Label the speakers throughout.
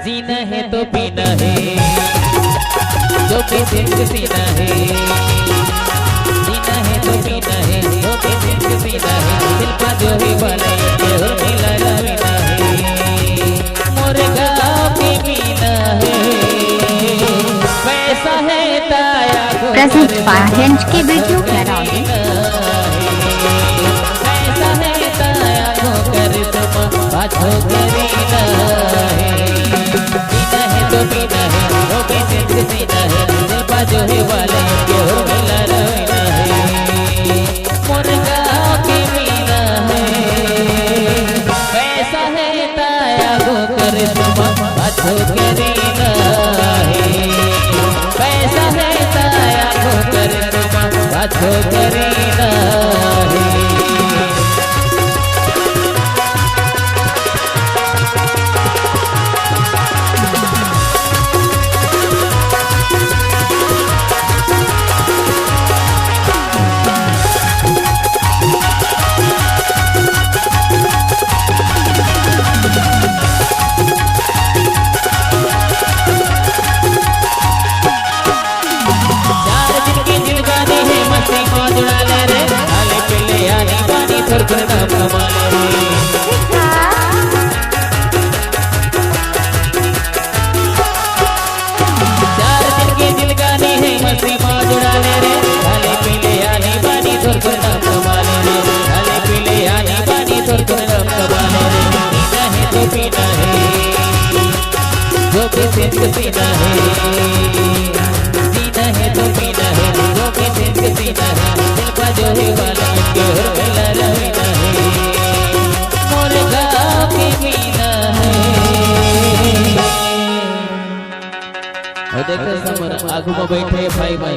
Speaker 1: जीना है तो पीना है, जो भी दिन सीना है। जीना है तो पीना है, जो भी दिन सीना है। दिल का जो है वाला और मिला लाविना है। मोरे गाँव की मीना है, पैसा है ताया को
Speaker 2: प्रेजेंट पार्टेंट के वीडियो कैरोगे
Speaker 1: पैसा है ताया को कर तुम बाछो करीना है। जीना है तो पीना है, वो भी दिन सीना है। दिल का जो है वाला और मिला लाविना है। मोरे गाँव की मीना है, पैसा है ताया को कर तुम बाछो करीना है। पैसा है ताया को कर तुम बाछो करीना है। पीना है, जीना है तो पीना है, जो भी दिन सीना है। दिल का जो है वाला और मिला लाविना है। मोरे गाँव की मीना है। और देखो समर आगू में बैठे भाई भाई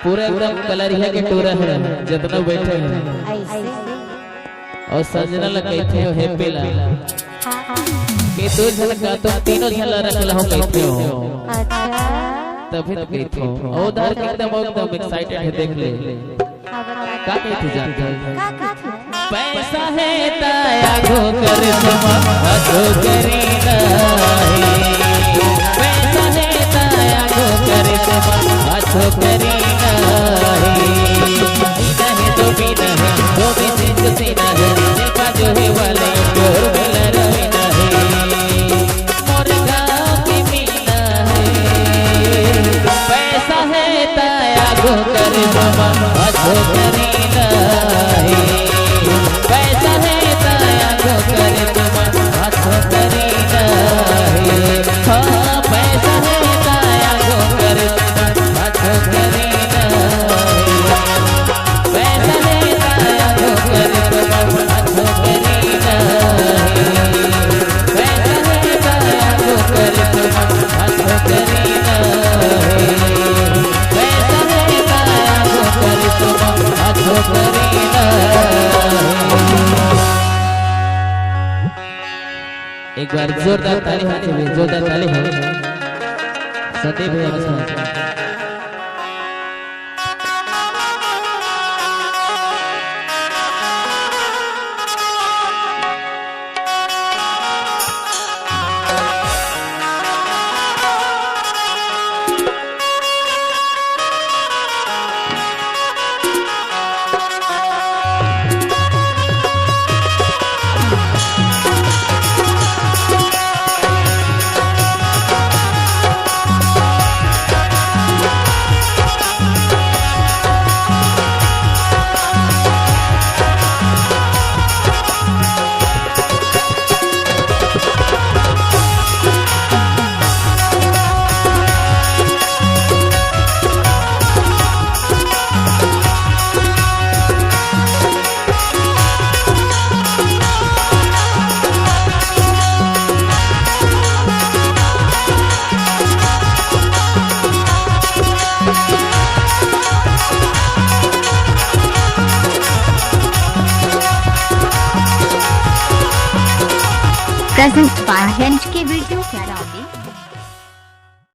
Speaker 1: पूरा एकदम कलरिया के टूरा है जितना बैठे हैं। और संजना लगे थे हैप्पी ला के दो झलका तो तीनों झलका रखला हो कहते हो। तभी तो कहते हो उधर एकदम एक्साइटेड है। देख ले का कहते जाते पैसा है ताया को कर तुम बाछो करीना है। पैसा है ताया को कर तुम बाछो करीना है। जीना है तो पीना है, जो भी दिन सीना है। दिल का जो है वाले और मिला लाविना है। मोरे गाँव की मीना है, पैसा है ताया को कर तुम बाछो करीना है। पैसा है ताया को कर तुम बाछो करीना है। हाँ पैसा है ताया को कर तुम बाछो करीना है। पैसा है ताया को कर तुम बाछो करीना है। पैसा है ताया को कर तुम बाछो करीना है। पैसा है ताया को कर तुम बाछो करीना है। एक बार जोरदार ताली होनी चाहिए, जोरदार ताली हो सती भैया के साथ।
Speaker 2: प्रेजेंट पार्टेंट के वीडियो